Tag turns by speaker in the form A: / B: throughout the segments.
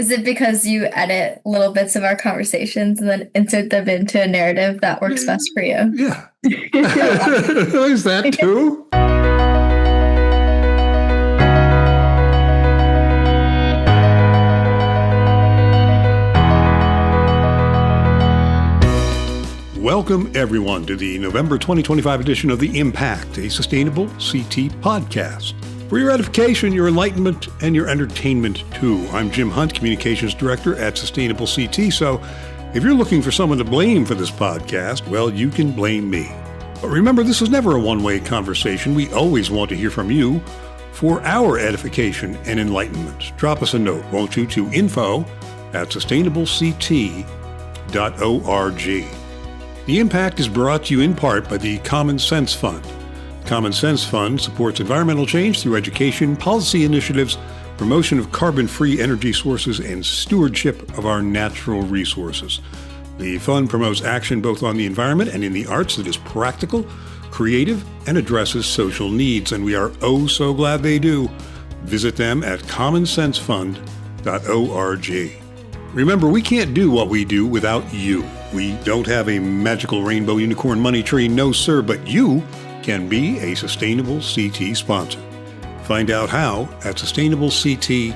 A: Is it because you edit little bits of our conversations and then insert them into a narrative that works best for you?
B: Yeah. Is that too? Welcome, everyone, to the November 2025 edition of The Impact, a Sustainable CT podcast. For your edification, your enlightenment, and your entertainment, too. I'm Jim Hunt, Communications Director at Sustainable CT. So if you're looking for someone to blame for this podcast, well, you can blame me. But remember, this is never a one-way conversation. We always want to hear from you for our edification and enlightenment. Drop us a note, won't you, to info@sustainablect.org. The Impact is brought to you in part by the Common Sense Fund. The Common Sense Fund supports environmental change through education, policy initiatives, promotion of carbon-free energy sources, and stewardship of our natural resources. The fund promotes action both on the environment and in the arts that is practical, creative, and addresses social needs, and we are oh so glad they do. Visit them at commonsensefund.org. Remember, we can't do what we do without you. We don't have a magical rainbow unicorn money tree, no sir, but you can be a Sustainable CT sponsor. Find out how at sustainablect.org.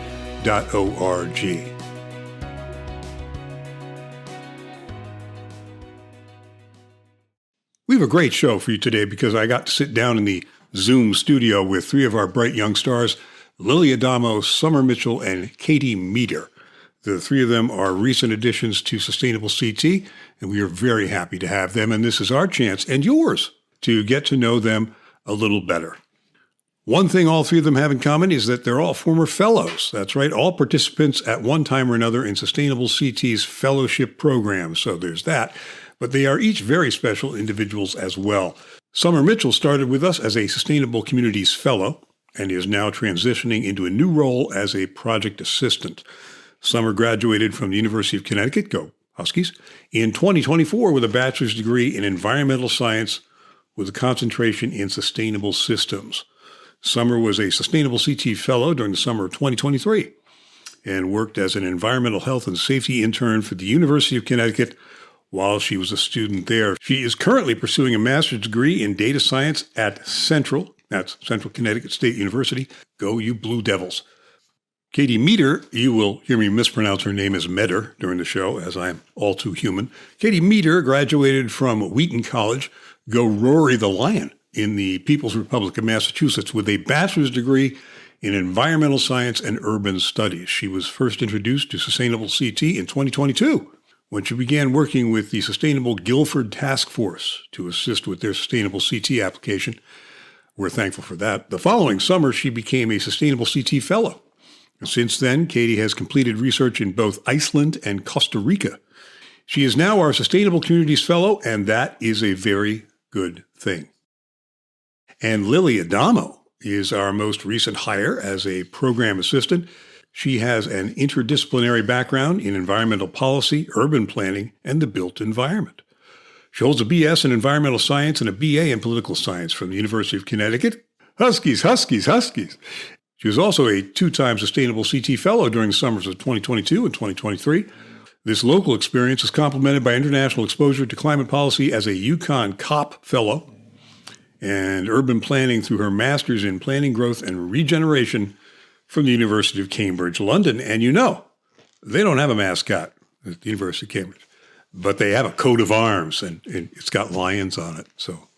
B: We have a great show for you today because I got to sit down in the Zoom studio with three of our bright young stars, Lilly Adamo, Summer Mitchell, and Katie Meter. The three of them are recent additions to Sustainable CT, and we are very happy to have them. And this is our chance, and yours, to get to know them a little better. One thing all three of them have in common is that they're all former fellows. That's right, all participants at one time or another in Sustainable CT's fellowship program. So there's that. But they are each very special individuals as well. Summer Mitchell started with us as a Sustainable Communities Fellow and is now transitioning into a new role as a project assistant. Summer graduated from the University of Connecticut, go Huskies, in 2024 with a bachelor's degree in environmental science with a concentration in sustainable systems. Summer was a Sustainable CT Fellow during the summer of 2023 and worked as an environmental health and safety intern for the University of Connecticut while she was a student there. She is currently pursuing a master's degree in data science at Central, that's Central Connecticut State University. Go you Blue Devils. Katie Meter, you will hear me mispronounce her name as Metter during the show, as I am all too human. Katie Meter graduated from Wheaton College, go Rory the Lion, in the People's Republic of Massachusetts with a bachelor's degree in environmental science and urban studies. She was first introduced to Sustainable CT in 2022 when she began working with the Sustainable Guilford Task Force to assist with their Sustainable CT application. We're thankful for that. The following summer, she became a Sustainable CT Fellow. Since then, Katie has completed research in both Iceland and Costa Rica. She is now our Sustainable Communities Fellow, and that is a very good thing. And Lilly Adamo is our most recent hire as a program assistant. She has an interdisciplinary background in environmental policy, urban planning, and the built environment. She holds a BS in environmental science and a BA in political science from the University of Connecticut. Huskies, Huskies, Huskies. She was also a two-time Sustainable CT Fellow during the summers of 2022 and 2023. This local experience is complemented by international exposure to climate policy as a Yukon COP Fellow and urban planning through her master's in planning, growth, and regeneration from the University of Cambridge, London. And you know, they don't have a mascot at the University of Cambridge, but they have a coat of arms, and it's got lions on it. So,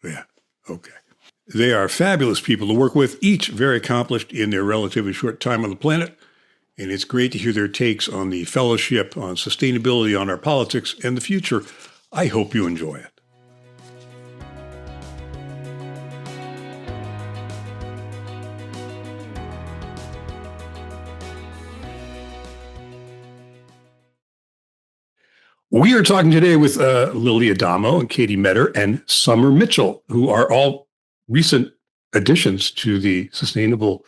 B: yeah, okay. They are fabulous people to work with, each very accomplished in their relatively short time on the planet. And it's great to hear their takes on the fellowship, on sustainability, on our politics, and the future. I hope you enjoy it. We are talking today with Lilly Adamo and Katie Meter and Summer Mitchell, who are all recent additions to the Sustainable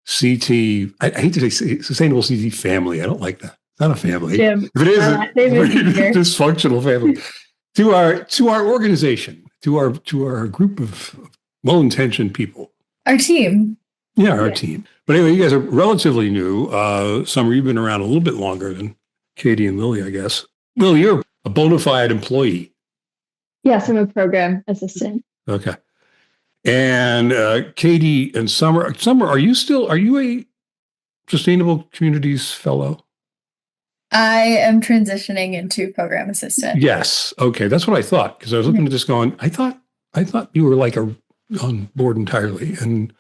B: CT. I hate to say Sustainable CT family. I don't like that. It's not a family.
A: Jim,
B: if it is, a dysfunctional family. To our organization, to our group of well-intentioned people.
A: Our team.
B: Yeah, our team. But anyway, you guys are relatively new. Summer, you've been around a little bit longer than Katie and Lily, I guess. Lily, you're a bona fide employee.
C: Yes, I'm a program assistant.
B: Okay. And Katie and Summer, are you a Sustainable Communities Fellow?
A: I am transitioning into program assistant.
B: Yes. Okay. That's what I thought. Because I was looking at this going, I thought you were like on board entirely. And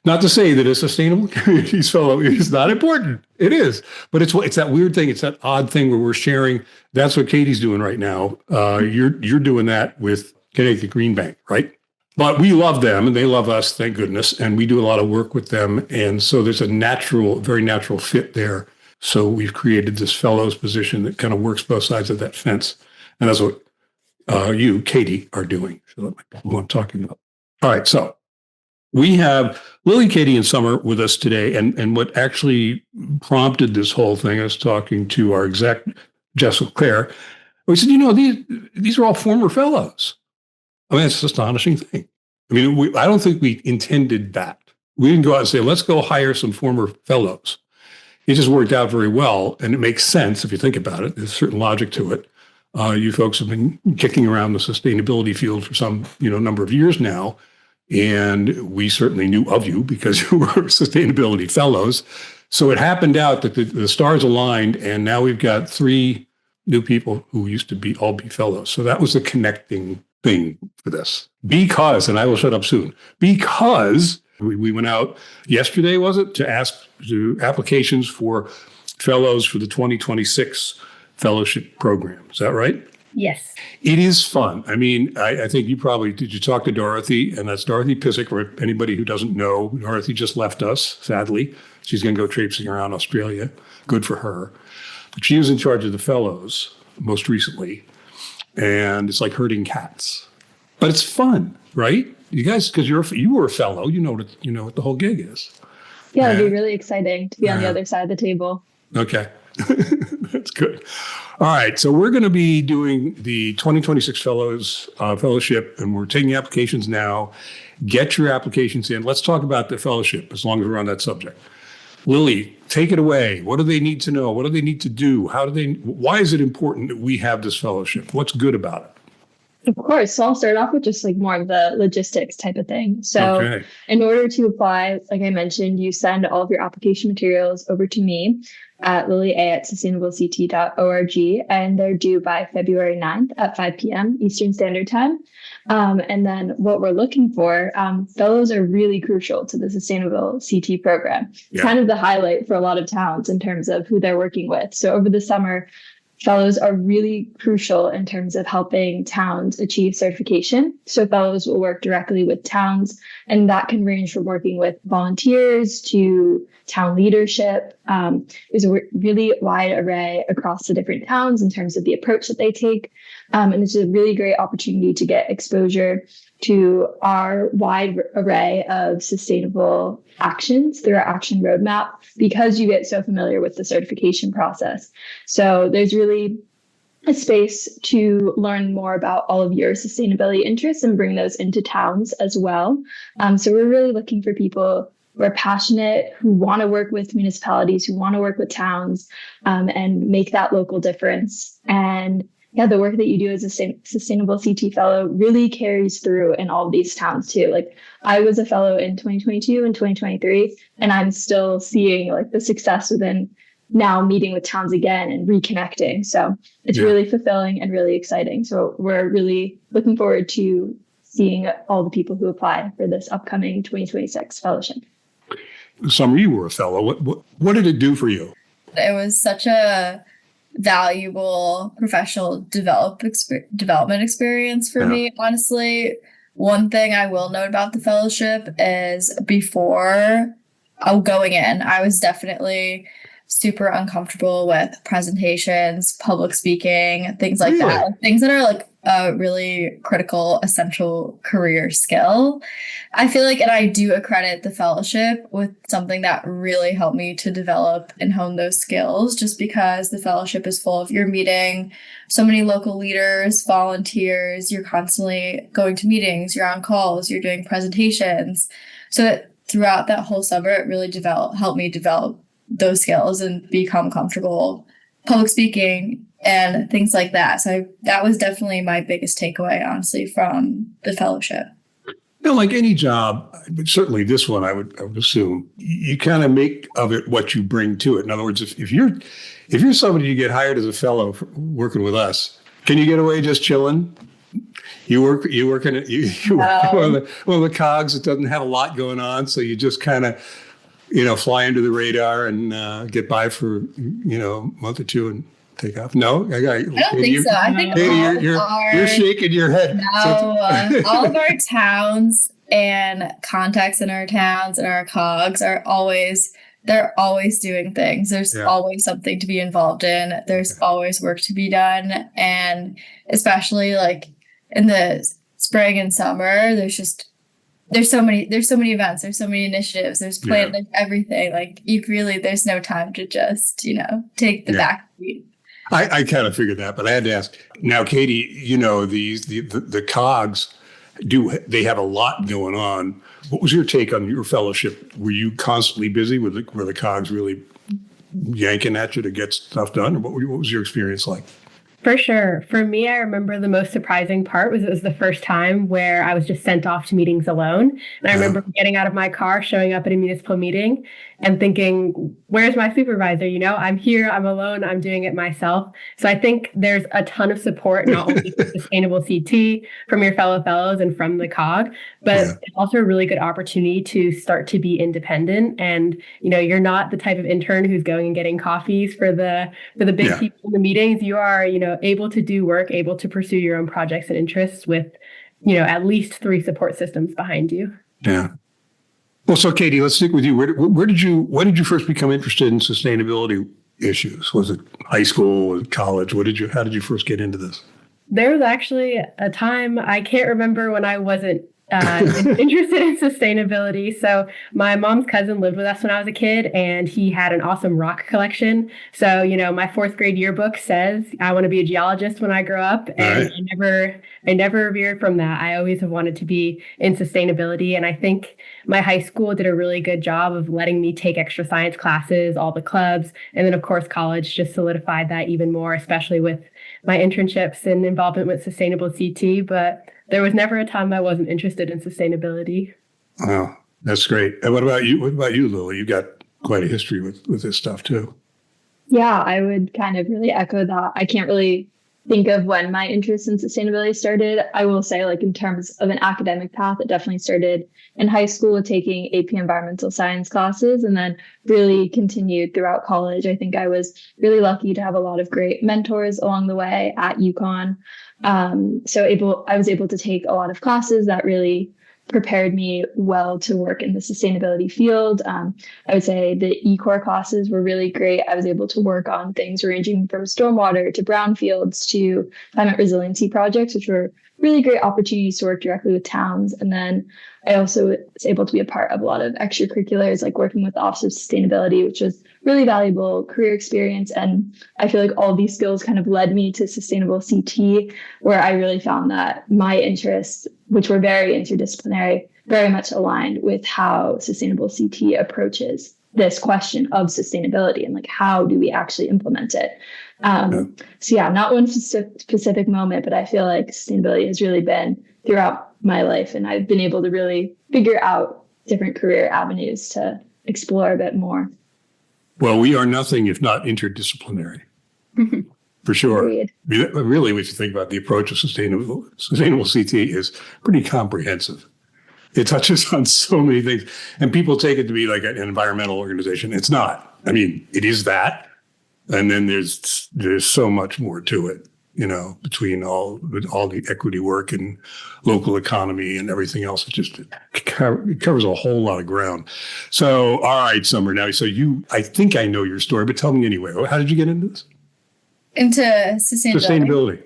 B: not to say that a Sustainable Communities Fellow is not important. It is. But it's that weird thing. It's that odd thing where we're sharing. That's what Katie's doing right now. You're doing that with Connecticut Green Bank, right? But we love them and they love us, thank goodness. And we do a lot of work with them. And so there's a very natural fit there. So we've created this fellows position that kind of works both sides of that fence. And that's what you, Katie, are doing. So that's who I'm talking about. All right. So we have Lily, Katie, and Summer with us today. And what actually prompted this whole thing, I was talking to our exec, Jessica Clare. We said, these are all former fellows. I mean, it's an astonishing thing. I mean, I don't think we intended that. We didn't go out and say, let's go hire some former fellows. It just worked out very well. And it makes sense if you think about it. There's a certain logic to it. You folks have been kicking around the sustainability field for some, number of years now. And we certainly knew of you because you were sustainability fellows. So it happened out that the stars aligned. And now we've got 3 new people who used to all be fellows. So that was the connecting thing for this. Because, and I will shut up soon, because we went out yesterday, was it, to ask applications for fellows for the 2026 fellowship program. Is that right?
A: Yes.
B: It is fun. I mean, I think did you talk to Dorothy? And that's Dorothy Pissick, for anybody who doesn't know. Dorothy just left us, sadly. She's going to go traipsing around Australia. Good for her. But she was in charge of the fellows most recently. And it's like herding cats. But it's fun, right? You guys, because you were a fellow, you know what the whole gig is.
C: Yeah, it'd be really exciting to be on the other side of the table.
B: Okay. That's good. All right. So we're going to be doing the 2026 fellowship, and we're taking applications now. Get your applications in. Let's talk about the fellowship as long as we're on that subject. Lily, take it away. What do they need to know? What do they need to do? Why is it important that we have this fellowship? What's good about it?
C: Of course. So I'll start off with just like more of the logistics type of thing. So in order to apply, like I mentioned, you send all of your application materials over to me at lilya@sustainableCT.org, and they're due by February 9th at 5 p.m. Eastern Standard Time. And then what we're looking for, fellows are really crucial to the Sustainable CT program. It's kind of the highlight for a lot of towns in terms of who they're working with. So over the summer, fellows are really crucial in terms of helping towns achieve certification. So fellows will work directly with towns, and that can range from working with volunteers to town leadership. There's a really wide array across the different towns in terms of the approach that they take. And it's a really great opportunity to get exposure to our wide array of sustainable actions through our action roadmap, because you get so familiar with the certification process. So there's really a space to learn more about all of your sustainability interests and bring those into towns as well. So we're really looking for people who are passionate, who want to work with municipalities, who want to work with towns, and make that local difference. And yeah, the work that you do as a Sustainable CT fellow really carries through in all of these towns too. Like I was a fellow in 2022 and 2023, and I'm still seeing like the success within now meeting with towns again and reconnecting. So it's really fulfilling and really exciting. So we're really looking forward to seeing all the people who apply for this upcoming 2026 fellowship.
B: Summer, you were a fellow. What did it do for you?
A: It was such a valuable professional development experience for me, honestly. One thing I will note about the fellowship is before going in, I was definitely super uncomfortable with presentations, public speaking, things like that. Like, things that are like a really critical, essential career skill. I feel like, and I do accredit the fellowship with something that really helped me to develop and hone those skills, just because the fellowship is full of, you're meeting so many local leaders, volunteers, you're constantly going to meetings, you're on calls, you're doing presentations. So throughout that whole summer, it really helped me develop those skills and become comfortable public speaking and things like that. So that was definitely my biggest takeaway, honestly, from the fellowship.
B: Now, like any job, but certainly this one, I would assume you kind of make of it what you bring to it. In other words, if you're somebody you get hired as a fellow for working with us, can you get away just chilling? You work in it. You work one of the cogs that doesn't have a lot going on, so you just kind of fly under the radar and get by for a month or two and take off. No,
A: I don't think so. I think
B: you're shaking your head.
A: No, all of our towns and contacts in our towns and our cogs are always doing things. There's always something to be involved in. There's always work to be done, and especially like in the spring and summer, there's so many events, there's so many initiatives, there's planned like everything. Like there's no time to just take the back seat.
B: I kind of figured that, but I had to ask. Now, Katie, the cogs they have a lot going on. What was your take on your fellowship? Were you constantly busy? Were the cogs really yanking at you to get stuff done? Or what was your experience like?
D: For sure. For me, I remember the most surprising part was it was the first time where I was just sent off to meetings alone. And I remember getting out of my car, showing up at a municipal meeting and thinking, where's my supervisor? I'm here, I'm alone, I'm doing it myself. So I think there's a ton of support, not only from Sustainable CT, from your fellow fellows and from the COG, but it's also a really good opportunity to start to be independent. And, you're not the type of intern who's going and getting coffees for the big people in the meetings. You are, able to do work, able to pursue your own projects and interests with, at least 3 support systems behind you.
B: Yeah. Well, so Katie, let's stick with you. When did you first become interested in sustainability issues? Was it high school? Was it college? How did you first get into this?
D: There was actually a time, I can't remember when I wasn't interested in sustainability. So my mom's cousin lived with us when I was a kid, and he had an awesome rock collection. So, my 4th grade yearbook says I want to be a geologist when I grow up. And I never veered from that. I always have wanted to be in sustainability. And I think my high school did a really good job of letting me take extra science classes, all the clubs. And then, of course, college just solidified that even more, especially with my internships and involvement with Sustainable CT. But there was never a time I wasn't interested in sustainability.
B: Wow, that's great. And what about you? What about you, Lilly? You got quite a history with this stuff too.
C: Yeah, I would kind of really echo that. I can't really think of when my interest in sustainability started. I will say, like, in terms of an academic path, it definitely started in high school with taking AP environmental science classes, and then really continued throughout college. I think I was really lucky to have a lot of great mentors along the way at UConn. I was able to take a lot of classes that really prepared me well to work in the sustainability field. I would say the e-core classes were really great. I was able to work on things ranging from stormwater to brownfields to climate resiliency projects, which were really great opportunities to work directly with towns. And then I also was able to be a part of a lot of extracurriculars, like working with the Office of Sustainability, which was really valuable career experience. And I feel like all these skills kind of led me to Sustainable CT, where I really found that my interests, which were very interdisciplinary, very much aligned with how Sustainable CT approaches this question of sustainability and like, how do we actually implement it? So yeah, not one specific moment, but I feel like sustainability has really been throughout my life, and I've been able to really figure out different career avenues to explore a bit more.
B: Well, we are nothing if not interdisciplinary, for sure.
C: Agreed.
B: Really, if you think about the approach of sustainable CT is pretty comprehensive. It touches on so many things, and people take it to be like an environmental organization. It's not. I mean, it is that, and then there's so much more to it. Between all the equity work and local economy and everything else, it covers a whole lot of ground. So, all right, Summer. Now, I think I know your story, but tell me anyway. How did you get into this?
A: Into sustainability.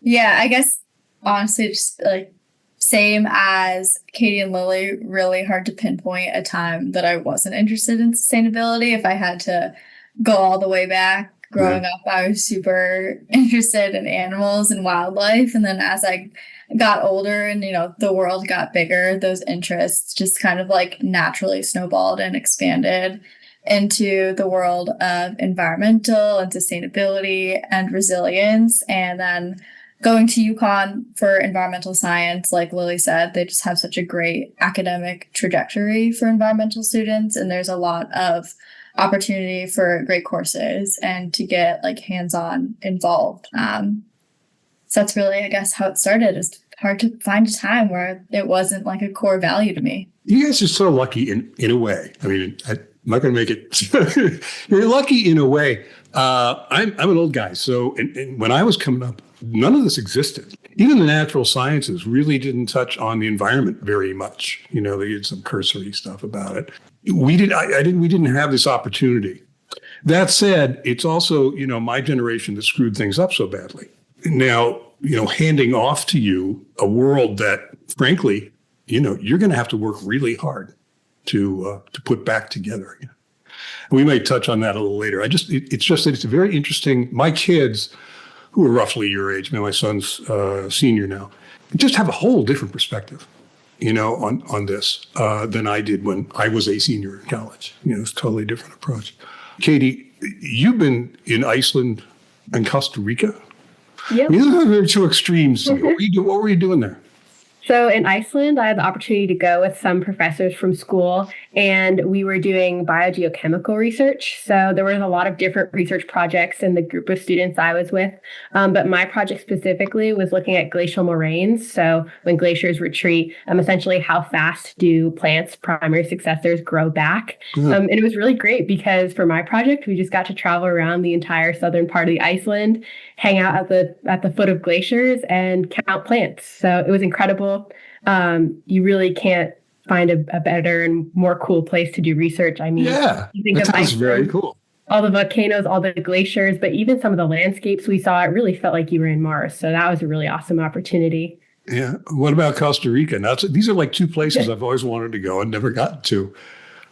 A: Yeah, I guess honestly, just like same as Katie and Lilly, really hard to pinpoint a time that I wasn't interested in sustainability. If I had to go all the way back, growing up, I was super interested in animals and wildlife. And then as I got older and, the world got bigger, those interests just kind of like naturally snowballed and expanded into the world of environmental and sustainability and resilience. And then going to UConn for environmental science, like Lily said, they just have such a great academic trajectory for environmental students. And there's a lot of opportunity for great courses and to get like hands-on involved. So that's really, I guess, how it started. It's hard to find a time where it wasn't like a core value to me.
B: You guys are so lucky in a way. I mean, I'm not going to make it. You're lucky in a way. I'm an old guy. So and when I was coming up, none of this existed. Even the natural sciences really didn't touch on the environment very much. They did some cursory stuff about it. We didn't have this opportunity. That said, it's also, my generation that screwed things up so badly. Now, handing off to you a world that, frankly, you're going to have to work really hard to put back together again. We might touch on that a little later. It's just that it's very interesting. My kids, who are roughly your age, my son's senior now, just have a whole different perspective, on this than I did when I was a senior in college. It's a totally different approach. Katie, you've been in Iceland and Costa Rica.
D: Yep.
B: These are two extremes. What were you doing there?
D: So in Iceland, I had the opportunity to go with some professors from school, and we were doing biogeochemical research. So there was a lot of different research projects in the group of students I was with. But my project specifically was looking at glacial moraines. So when glaciers retreat, essentially how fast do plants' primary successors grow back? And it was really great because for my project, we just got to travel around the entire southern part of the Iceland, hang out at the foot of glaciers and count plants. So it was incredible. You really can't find a better and more cool place to do research. I mean, you think
B: that
D: of
B: sounds
D: Iceland,
B: very cool.
D: All the volcanoes, all the glaciers, but even some of the landscapes we saw, it really felt like you were in Mars. So that was a really awesome opportunity.
B: Yeah. What about Costa Rica? Now, these are like two places I've always wanted to go and never gotten to.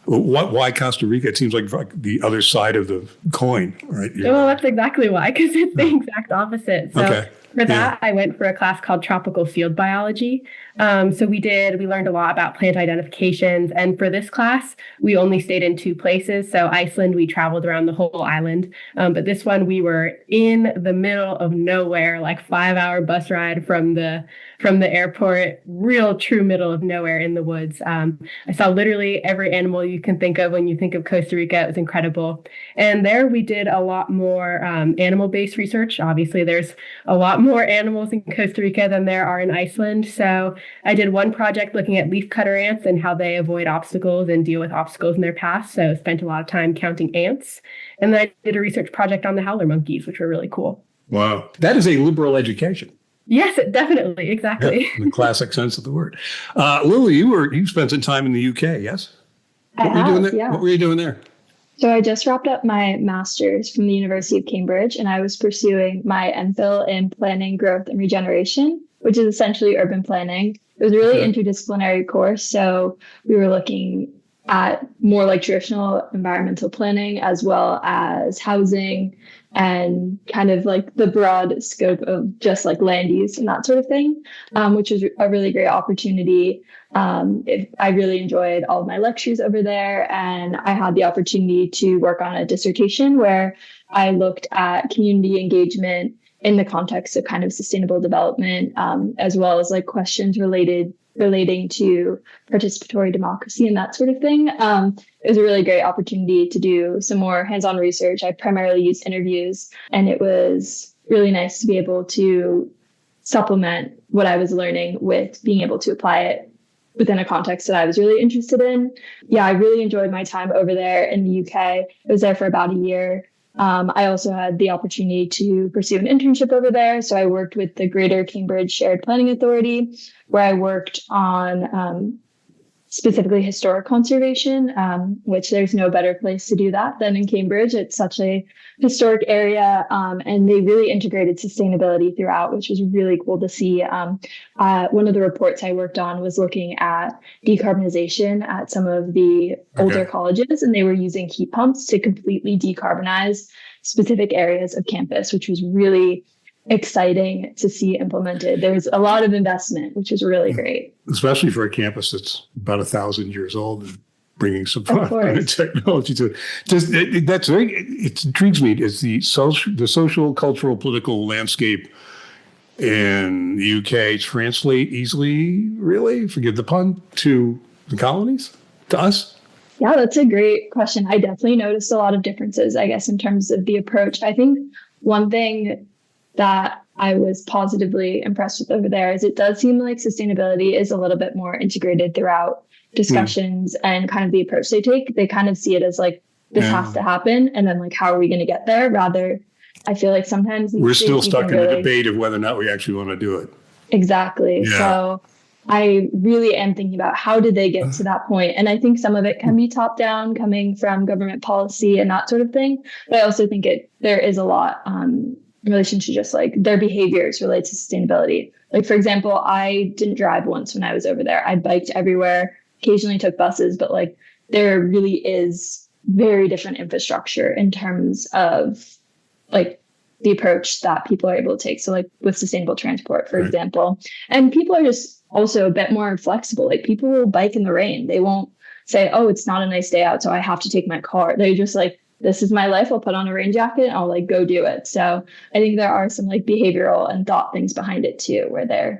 B: Why Costa Rica? It seems like the other side of the coin, right?
D: Well, that's exactly why, because it's the exact opposite. So for that, I went for a class called Tropical Field Biology. So we learned a lot about plant identifications. And for this class, we only stayed in two places. So Iceland, we traveled around the whole island. But this one, we were in the middle of nowhere, like 5-hour bus ride from the airport, real true middle of nowhere in the woods. I saw literally every animal you can think of when you think of Costa Rica. It was incredible. And there we did a lot more animal-based research. Obviously, there's a lot more animals in Costa Rica than there are in Iceland. So I did one project looking at leafcutter ants and how they avoid obstacles and deal with obstacles in their path. So spent a lot of time counting ants. And then I did a research project on the howler monkeys, which were really cool.
B: Wow. That is a liberal education.
D: Yes, definitely. Exactly.
B: Yeah, in the classic sense of the word. Lily, you spent some time in the UK, yes? What were you doing there?
C: Yeah.
B: What were you doing there?
C: So I just wrapped up my master's from the University of Cambridge, and I was pursuing my MPhil in planning, growth, and regeneration, which is essentially urban planning. It was a really interdisciplinary course. So we were looking at more like traditional environmental planning, as well as housing and kind of like the broad scope of just like land use and that sort of thing, which was a really great opportunity. I really enjoyed all of my lectures over there, and I had the opportunity to work on a dissertation where I looked at community engagement in the context of kind of sustainable development, as well as like questions relating to participatory democracy and that sort of thing. It was a really great opportunity to do some more hands-on research. I primarily used interviews, and it was really nice to be able to supplement what I was learning with being able to apply it within a context that I was really interested in. Yeah, I really enjoyed my time over there in the UK. I was there for about a year. I also had the opportunity to pursue an internship over there. So I worked with the Greater Cambridge Shared Planning Authority, where I worked on specifically historic conservation, which there's no better place to do that than in Cambridge. It's such a historic area, and they really integrated sustainability throughout, which was really cool to see. One of the reports I worked on was looking at decarbonization at some of the older colleges, and they were using heat pumps to completely decarbonize specific areas of campus, which was really exciting to see implemented. There's a lot of investment, which is really great.
B: Especially for a campus that's about 1,000 years old and bringing some technology to it. It intrigues me. Is the social, cultural, political landscape in the UK translate easily, really, forgive the pun, to the colonies, to us?
C: Yeah, that's a great question. I definitely noticed a lot of differences, I guess, in terms of the approach. I think one thing that I was positively impressed with over there is it does seem like sustainability is a little bit more integrated throughout discussions and kind of the approach they take. They kind of see it as like, this has to happen. And then like, how are we going to get there? Rather, I feel like sometimes
B: we're still stuck in the debate of whether or not we actually want to do it.
C: Exactly. Yeah. So I really am thinking about how did they get to that point? And I think some of it can be top down, coming from government policy and that sort of thing. But I also think there is a lot in relation to just like their behaviors related to sustainability. Like, for example, I didn't drive once when I was over there. I biked everywhere, occasionally took buses, but like there really is very different infrastructure in terms of like the approach that people are able to take. So like with sustainable transport, for example, and people are just also a bit more flexible. Like people will bike in the rain. They won't say, oh, it's not a nice day out, so I have to take my car. They're just like, this is my life. I'll put on a rain jacket and I'll like go do it. So I think there are some like behavioral and thought things behind it too, where they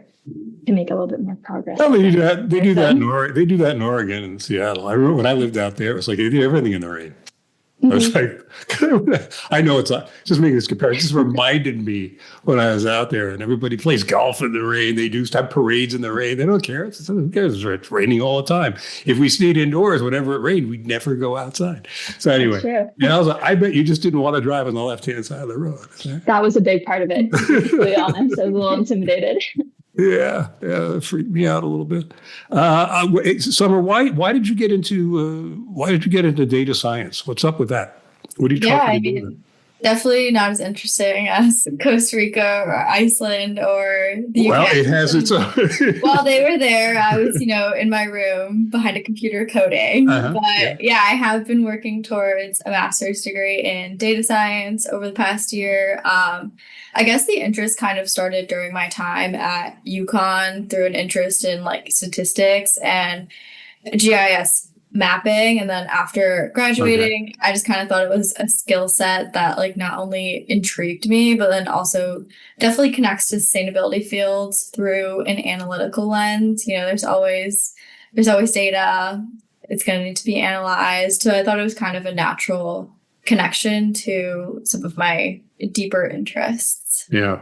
C: can make a little bit more progress.
B: Oh, they do that. They do that in Oregon. They do that in Oregon and Seattle. I remember when I lived out there, it was like they did everything in the rain. I was like, I know it's just making this comparison. It just reminded me when I was out there, and everybody plays golf in the rain. They do have parades in the rain. They don't care. Who cares? It's raining all the time. If we stayed indoors, whenever it rained, we'd never go outside. So anyway, and I was like, I bet you just didn't want to drive on the left-hand side of the road.
C: That was a big part of it, to be completely honest. I was a little intimidated.
B: Yeah, it freaked me out a little bit. Summer, why did you get into data science? What's up with that? What are you trying to do?
A: Definitely not as interesting as Costa Rica or Iceland or the UK.
B: Well, it has its own.
A: While they were there, I was, in my room behind a computer coding. But I have been working towards a master's degree in data science over the past year. I guess the interest kind of started during my time at UConn through an interest in like statistics and GIS mapping. And then after graduating, I just kind of thought it was a skill set that like not only intrigued me, but then also definitely connects to sustainability fields through an analytical lens. There's always data. It's going to need to be analyzed. So I thought it was kind of a natural connection to some of my deeper interests.
B: Yeah.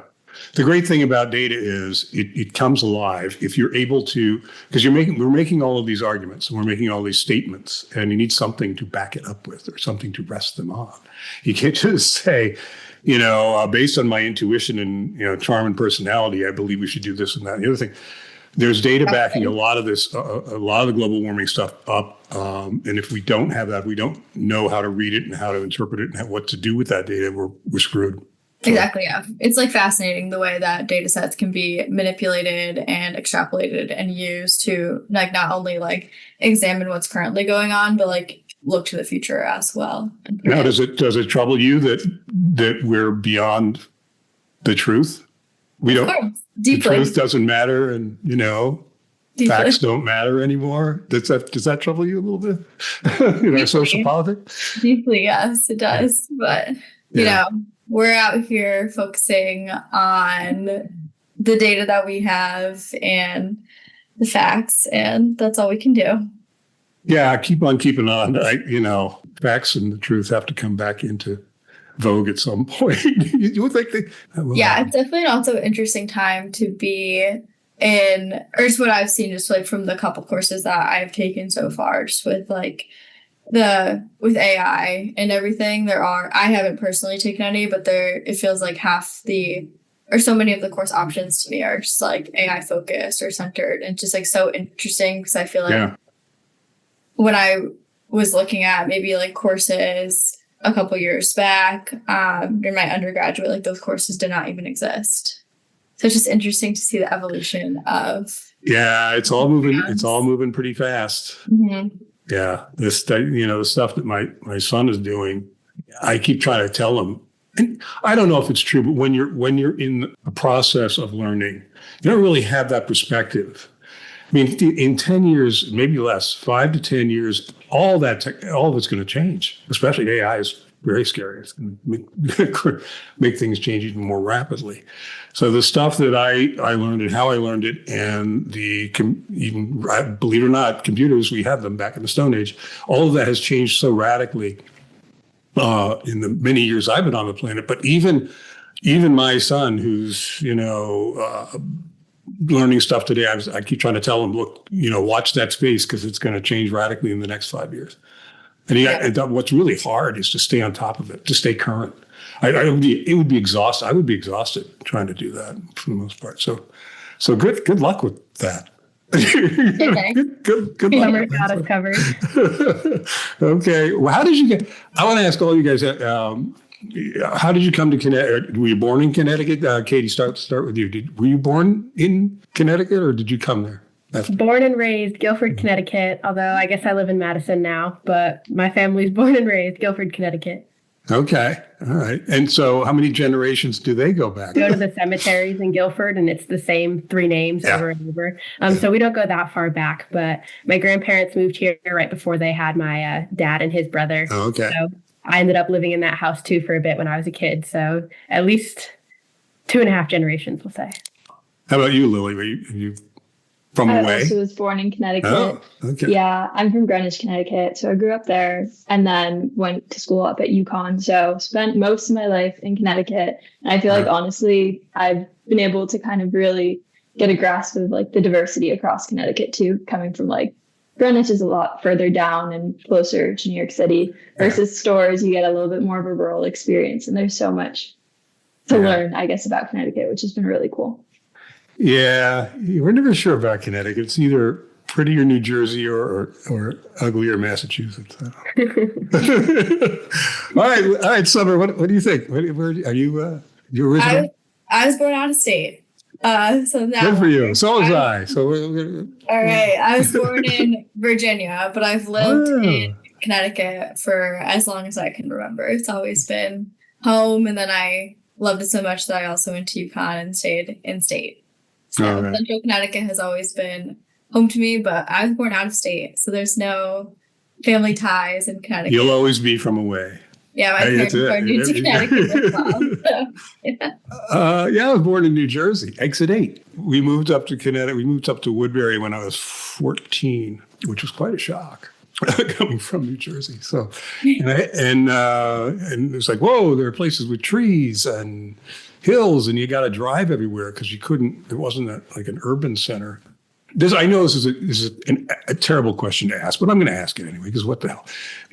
B: The great thing about data is it comes alive if you're able to, because we're making all of these arguments and we're making all these statements, and you need something to back it up with or something to rest them on. You can't just say, based on my intuition and charm and personality, I believe we should do this and that. And the other thing, there's data backing a lot of this, a lot of the global warming stuff up. And if we don't have that, we don't know how to read it and how to interpret it and what to do with that data, we're screwed.
A: Exactly, yeah. It's like fascinating the way that data sets can be manipulated and extrapolated and used to like not only like examine what's currently going on, but like look to the future as well.
B: Now, does it trouble you that we're beyond the truth? We don't. Deeply. The truth doesn't matter, and facts don't matter anymore. Does that trouble you a little bit? In our social politics?
A: Deeply, yes, it does. But we're out here focusing on the data that we have and the facts, and that's all we can do.
B: Yeah, keep on keeping on. Facts and the truth have to come back into vogue at some point. You would think
A: it's definitely an also interesting time to be in, or just what I've seen, just like from the couple courses that I've taken so far, just with like with AI and everything. I haven't personally taken any, but it feels like so many of the course options to me are just like AI focused or centered, and just like so interesting because I feel like when I was looking at maybe like courses a couple years back, in my undergraduate, like those courses did not even exist. So it's just interesting to see the evolution of.
B: Yeah, it's all moving. It's all moving pretty fast.
A: Mm-hmm.
B: Yeah, the stuff that my son is doing, I keep trying to tell him, and I don't know if it's true, but when you're in the process of learning, you don't really have that perspective. I mean, in 10 years, maybe less, 5 to 10 years, all of it's going to change. Especially AI is very scary. It's going to make things change even more rapidly. So the stuff that I learned and how I learned it, and even believe it or not, computers, we had them back in the Stone Age. All of that has changed so radically in the many years I've been on the planet. But even my son, who's learning stuff today, I keep trying to tell him, look, watch that space because it's going to change radically in the next 5 years. And what's really hard is to stay on top of it, to stay current. It would be exhausted. I would be exhausted trying to do that for the most part. So good luck with that. good luck.
D: Summer got us covered.
B: Okay. Well, I want to ask all you guys, how did you come to Connecticut? Were you born in Connecticut? Katie, start with you. Were you born in Connecticut or did you come there?
D: Born and raised Guilford, Connecticut, although I guess I live in Madison now, but my family's born and raised Guilford, Connecticut.
B: Okay. All right. And so how many generations do they go back?
D: Go to the cemeteries in Guilford, and it's the same 3 names over and over. So we don't go that far back, but my grandparents moved here right before they had my dad and his brother.
B: Oh, okay.
D: So I ended up living in that house too for a bit when I was a kid. So at least 2.5 generations, we'll say.
B: How about you, Lily? Were you from away?
C: I also was born in Connecticut.
B: Oh, okay.
C: Yeah, I'm from Greenwich, Connecticut. So I grew up there and then went to school up at UConn. So spent most of my life in Connecticut. And I feel like, honestly, I've been able to kind of really get a grasp of like the diversity across Connecticut too, coming from like Greenwich is a lot further down and closer to New York City versus Stores. You get a little bit more of a rural experience. And there's so much to learn, I guess, about Connecticut, which has been really cool.
B: Yeah, we're never sure about Connecticut. It's either prettier New Jersey or uglier Massachusetts. All right, Summer. What do you think? Where are you? You original?
A: I was born out of state. So now
B: Good for you. So was I. So
A: all right. I was born in Virginia, but I've lived in Connecticut for as long as I can remember. It's always been home, and then I loved it so much that I also went to UConn and stayed in state. So Central Connecticut has always been home to me, but I was born out of state, so there's no family ties in Connecticut.
B: You'll always be from away.
A: Yeah, my parents are new to Connecticut as well. So,
B: I was born in New Jersey, Exit 8. We moved up to Connecticut. We moved up to Woodbury when I was 14, which was quite a shock coming from New Jersey. So, and it's like, whoa, there are places with trees and hills, and you got to drive everywhere because you couldn't. It wasn't like an urban center. I know this is a terrible question to ask, but I'm going to ask it anyway because what the hell?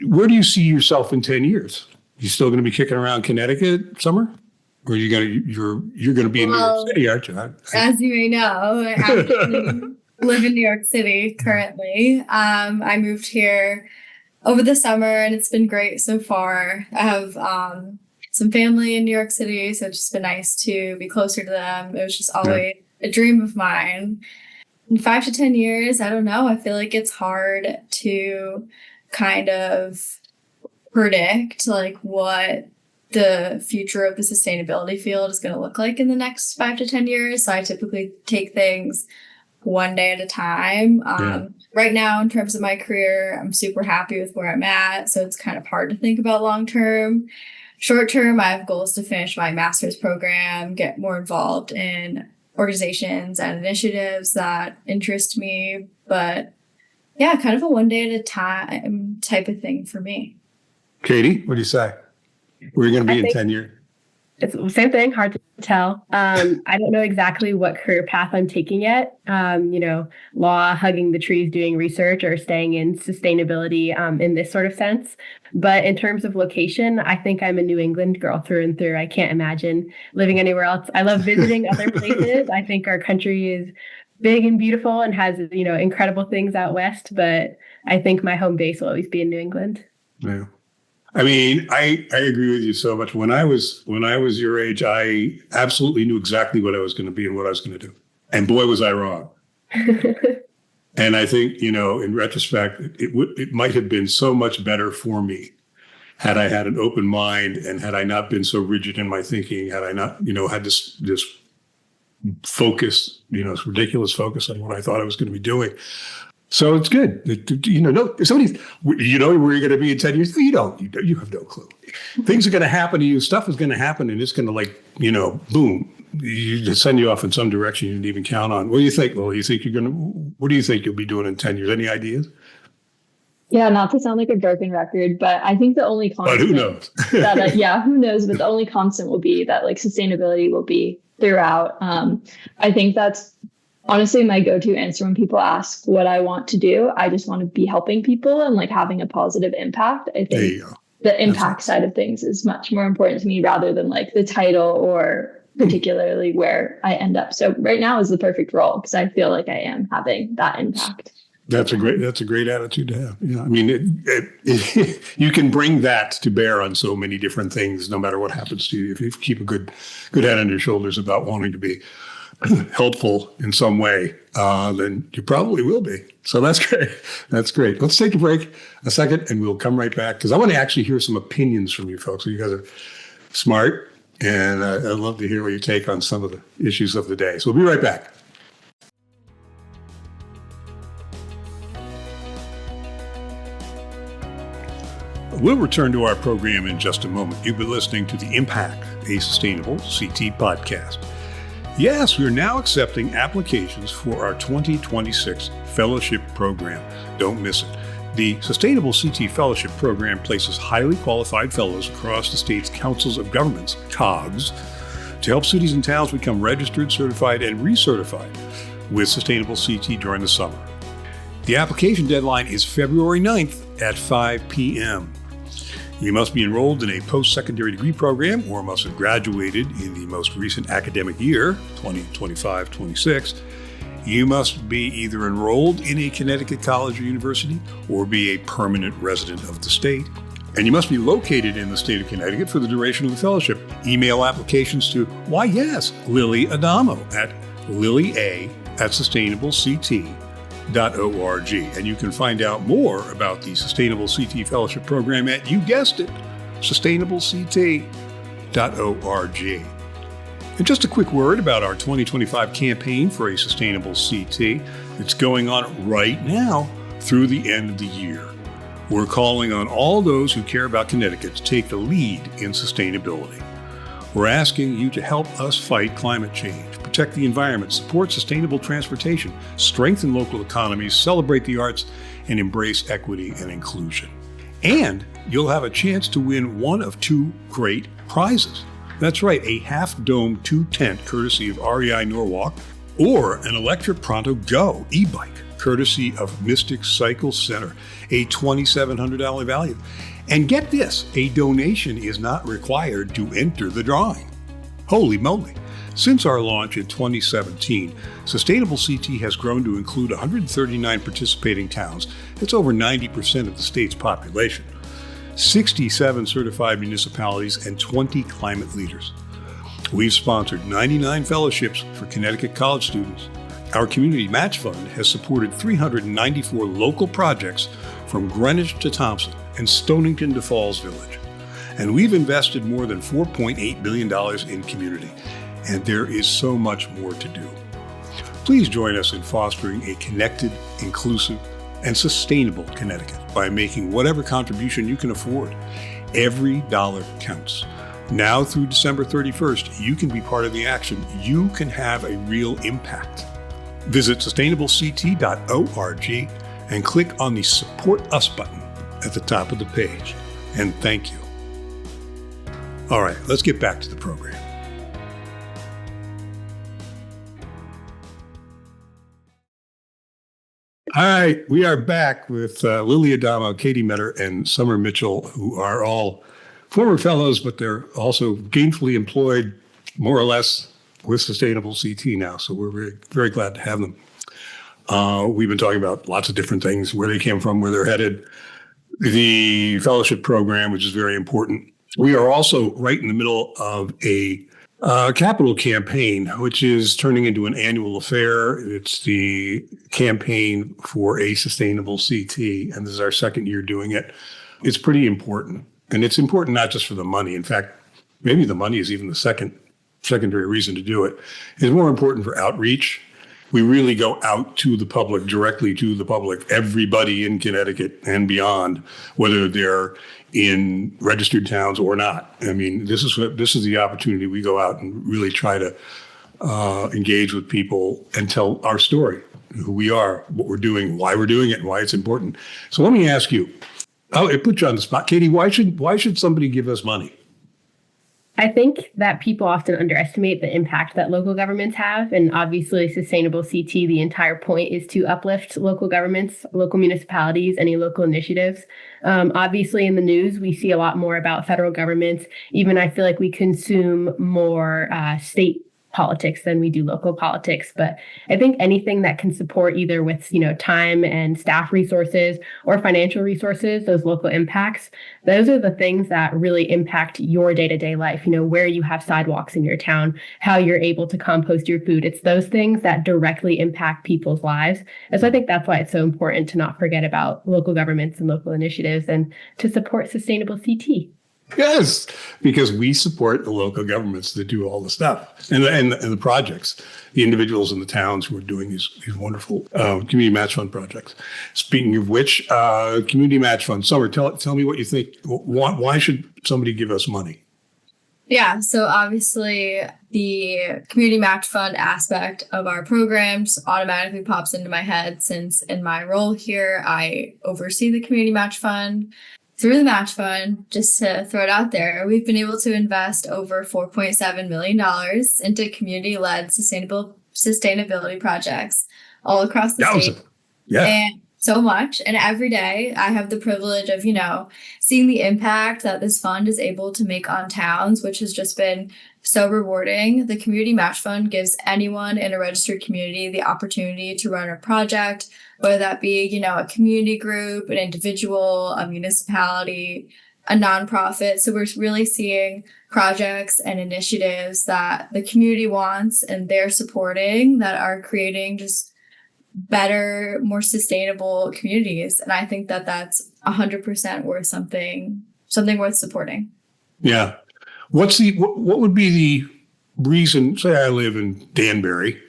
B: Where do you see yourself in 10 years? You still going to be kicking around Connecticut, Summer, or you're going to be in New York City, aren't you?
A: As you may know, I actually live in New York City currently. I moved here over the summer, and it's been great so far. I have some family in New York City, so it's just been nice to be closer to them. It was just always a dream of mine. In 5 to 10 years, I don't know. I feel like it's hard to kind of predict like what the future of the sustainability field is going to look like in the next 5 to 10 years. So I typically take things one day at a time. Right now, in terms of my career, I'm super happy with where I'm at. So it's kind of hard to think about long term. Short term, I have goals to finish my master's program, get more involved in organizations and initiatives that interest me. But yeah, kind of a one day at a time type of thing for me.
B: Katie, what do you say? Where are you going to be in 10 years?
D: It's the same thing, hard to tell. I don't know exactly what career path I'm taking yet. Law, hugging the trees, doing research, or staying in sustainability in this sort of sense. But in terms of location, I think I'm a New England girl through and through. I can't imagine living anywhere else. I love visiting other places. I think our country is big and beautiful and has, incredible things out west, but I think my home base will always be in New England.
B: Yeah. I mean, I agree with you so much. When I was your age, I absolutely knew exactly what I was going to be and what I was going to do. And boy, was I wrong. And I think, in retrospect, it might have been so much better for me had I had an open mind and had I not been so rigid in my thinking, had I not, had this focus, this ridiculous focus on what I thought I was going to be doing. So it's good. No, somebody's, where you're going to be in 10 years. You don't. You have no clue. Things are going to happen to you. Stuff is going to happen, and it's going to boom. You just send you off in some direction you didn't even count on. What do you think? Well, what do you think you'll be doing in 10 years? Any ideas?
C: Yeah, not to sound like a broken record, but I think the only constant.
B: But who knows?
C: Who knows? But the only constant will be that sustainability will be throughout. I think that's honestly my go-to answer when people ask what I want to do. I just want to be helping people and having a positive impact. I think the impact side of things is much more important to me rather than the title or particularly where I end up. So right now is the perfect role because I feel like I am having that impact.
B: That's a great attitude to have. Yeah, I mean, you can bring that to bear on so many different things, no matter what happens to you. If you keep a good head on your shoulders about wanting to be helpful in some way, then you probably will be. So that's great. That's great. Let's take a second, and we'll come right back because I want to actually hear some opinions from you folks. So you guys are smart, and I'd love to hear what you take on some of the issues of the day. So we'll be right back. We'll return to our program in just a moment. You've been listening to The Impact, a Sustainable CT podcast. Yes, we're now accepting applications for our 2026 fellowship program. Don't miss it. The Sustainable CT Fellowship Program places highly qualified fellows across the state's councils of governments, COGS, to help cities and towns become registered, certified, and recertified with Sustainable CT during the summer. The application deadline is February 9th at 5 p.m. You must be enrolled in a post-secondary degree program or must have graduated in the most recent academic year, 2025-26. You must be either enrolled in a Connecticut college or university or be a permanent resident of the state. And you must be located in the state of Connecticut for the duration of the fellowship. Email applications to, Lilly Adamo at lillya@sustainablect.org. And you can find out more about the Sustainable CT Fellowship Program at, you guessed it, sustainablect.org. And just a quick word about our 2025 campaign for a Sustainable CT. It's going on right now through the end of the year. We're calling on all those who care about Connecticut to take the lead in sustainability. We're asking you to help us fight climate change, protect the environment, support sustainable transportation, strengthen local economies, celebrate the arts, and embrace equity and inclusion. And you'll have a chance to win one of two great prizes. That's right, a half-dome 2-tent courtesy of REI Norwalk, or an electric Pronto Go e-bike courtesy of Mystic Cycle Center, a $2,700 value. And get this, a donation is not required to enter the drawing. Holy moly. Since our launch in 2017, Sustainable CT has grown to include 139 participating towns. That's over 90% of the state's population. 67 certified municipalities and 20 climate leaders. We've sponsored 99 fellowships for Connecticut college students. Our community match fund has supported 394 local projects from Greenwich to Thompson and Stonington to Falls Village. And we've invested more than $4.8 billion in community. And there is so much more to do. Please join us in fostering a connected, inclusive, and sustainable Connecticut by making whatever contribution you can afford. Every dollar counts. Now through December 31st, you can be part of the action. You can have a real impact. Visit sustainablect.org and click on the Support Us button at the top of the page. And thank you. All right, let's get back to the program. All right, we are back with Lilly Adamo, Katie Metter, and Summer Mitchell, who are all former fellows, but they're also gainfully employed, more or less, with Sustainable CT now. So we're very, very glad to have them. We've been talking about lots of different things, where they came from, where they're headed, the fellowship program, which is very important. We are also right in the middle of a capital campaign, which is turning into an annual affair. It's the campaign for a sustainable CT, and this is our second year doing it. It's pretty important, and it's important not just for the money. In fact, maybe the money is even the secondary reason to do it. It's more important for outreach. We really go out to the public, directly to the public, everybody in Connecticut and beyond, whether they're in registered towns or not. I mean, this is the opportunity. We go out and really try to engage with people and tell our story, who we are, what we're doing, why we're doing it, and why it's important. So let me ask you, it put you on the spot, Katie. Why should somebody give us money?
D: I think that people often underestimate the impact that local governments have. And obviously, Sustainable CT, the entire point is to uplift local governments, local municipalities, any local initiatives. Obviously, in the news, we see a lot more about federal governments. Even I feel like we consume more state politics than we do local politics. But I think anything that can support either with, time and staff resources or financial resources, those local impacts, those are the things that really impact your day-to-day life, where you have sidewalks in your town, how you're able to compost your food. It's those things that directly impact people's lives. And so I think that's why it's so important to not forget about local governments and local initiatives and to support Sustainable CT.
B: Yes, because we support the local governments that do all the stuff and the projects, the individuals in the towns who are doing these wonderful community match fund projects. Speaking of which, community match fund, Summer, tell me what you think. Why should somebody give us money?
A: Yeah, so obviously the community match fund aspect of our program just automatically pops into my head, since in my role here, I oversee the community match fund. Through the match fund, just to throw it out there, we've been able to invest over $4.7 million into community-led sustainability projects all across the state.
B: Yeah.
A: And so much. And every day I have the privilege of, seeing the impact that this fund is able to make on towns, which has just been so rewarding. The community match fund gives anyone in a registered community the opportunity to run a project, whether that be, a community group, an individual, a municipality, a nonprofit. So we're really seeing projects and initiatives that the community wants and they're supporting that are creating just better, more sustainable communities. And I think that that's 100% worth something worth supporting.
B: Yeah. What would be the reason, say I live in Danbury,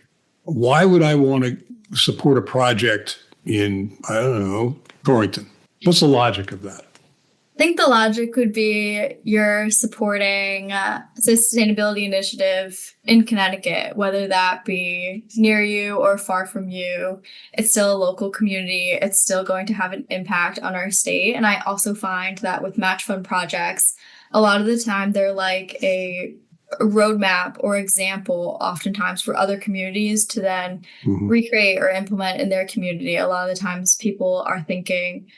B: why would I want to support a project in, I don't know, Torrington? What's the logic of that?
A: I think the logic would be you're supporting a sustainability initiative in Connecticut, whether that be near you or far from you. It's still a local community. It's still going to have an impact on our state. And I also find that with match fund projects, a lot of the time they're like a roadmap or example oftentimes for other communities to then recreate or implement in their community. A lot of the times people are thinking,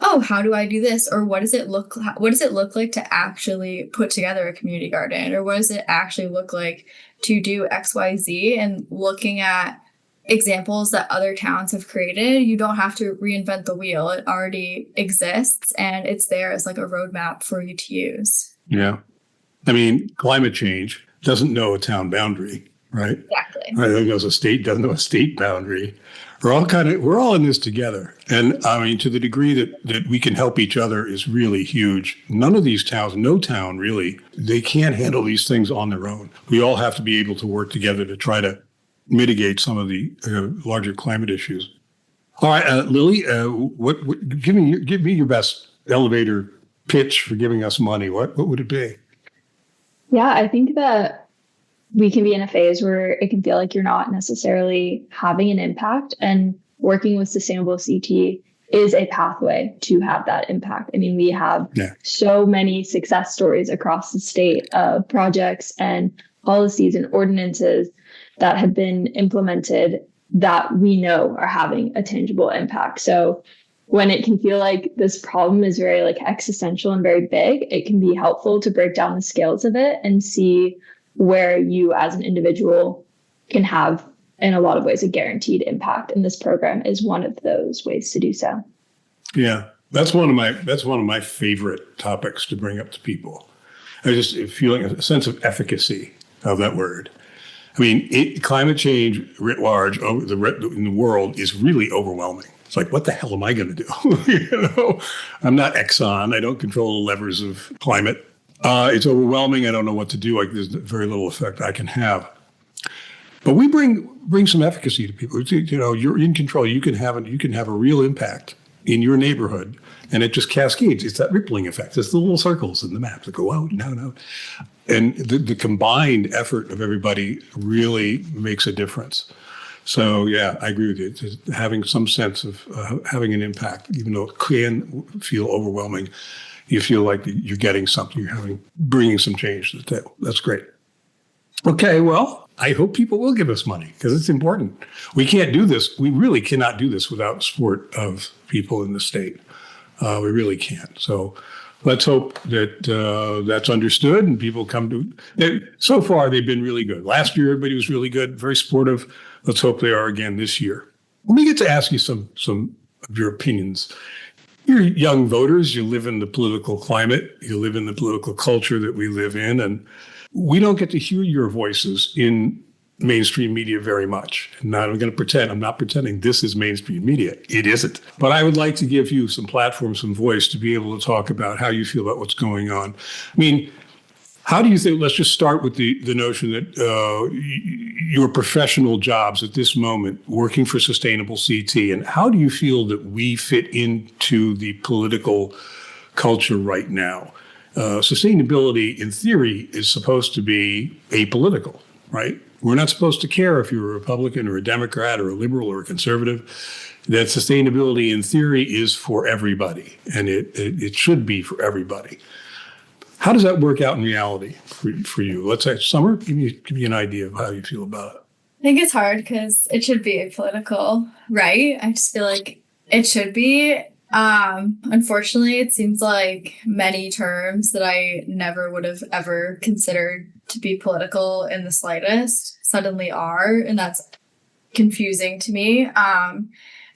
A: oh, how do I do this? Or what does it look like to actually put together a community garden? Or what does it actually look like to do XYZ? And looking at examples that other towns have created, you don't have to reinvent the wheel. It already exists and it's there as like a roadmap for you to use.
B: Yeah. I mean, climate change doesn't know a town boundary, right?
A: Exactly.
B: Right. It knows doesn't know a state boundary. We're all in this together. And I mean, to the degree that we can help each other is really huge. None of these towns, no town really, they can't handle these things on their own. We all have to be able to work together to try to mitigate some of the larger climate issues. All right, Lilly, give me your best elevator pitch for giving us money. What would it be?
C: Yeah, I think that we can be in a phase where it can feel like you're not necessarily having an impact, and working with Sustainable CT is a pathway to have that impact. I mean, we have so many success stories across the state of projects and policies and ordinances that have been implemented that we know are having a tangible impact. So when it can feel like this problem is very like existential and very big, it can be helpful to break down the scales of it and see where you as an individual can have in a lot of ways a guaranteed impact. And this program is one of those ways to do so.
B: Yeah, that's one of my favorite topics to bring up to people. I just feeling a sense of efficacy of that word. I mean, climate change writ large in the world is really overwhelming. It's like, what the hell am I going to do? I'm not Exxon. I don't control the levers of climate. It's overwhelming. I don't know what to do. Like, there's very little effect I can have. But we bring some efficacy to people. You're in control. You can have a real impact in your neighborhood, and it just cascades. It's that rippling effect. It's the little circles in the map that go out, no. And the combined effort of everybody really makes a difference. So, yeah, I agree with you. Just having some sense of having an impact, even though it can feel overwhelming, you feel like you're getting something, you're bringing some change to the table. That's great. Okay, well, I hope people will give us money because it's important. We can't do this. We really cannot do this without support of people in the state. We really can't. So let's hope that that's understood and people come to. So far, they've been really good. Last year, everybody was really good, very supportive. Let's hope they are again this year. Let me get to ask you some of your opinions. You're young voters. You live in the political climate. You live in the political culture that we live in, and we don't get to hear your voices in mainstream media very much. And now I'm not pretending this is mainstream media. It isn't. But I would like to give you some platform, some voice to be able to talk about how you feel about what's going on. I mean, how do you think, let's just start with the notion that your professional jobs at this moment, working for Sustainable CT, and how do you feel that we fit into the political culture right now? Sustainability, in theory, is supposed to be apolitical, right? We're not supposed to care if you're a Republican or a Democrat or a liberal or a conservative. That sustainability, in theory, is for everybody, and it should be for everybody. How does that work out in reality for you? Let's say, Summer, give me an idea of how you feel about it.
A: I think it's hard because it should be apolitical, right? I just feel like it should be. Unfortunately, it seems like many terms that I never would have ever considered to be political in the slightest suddenly are, and that's confusing to me.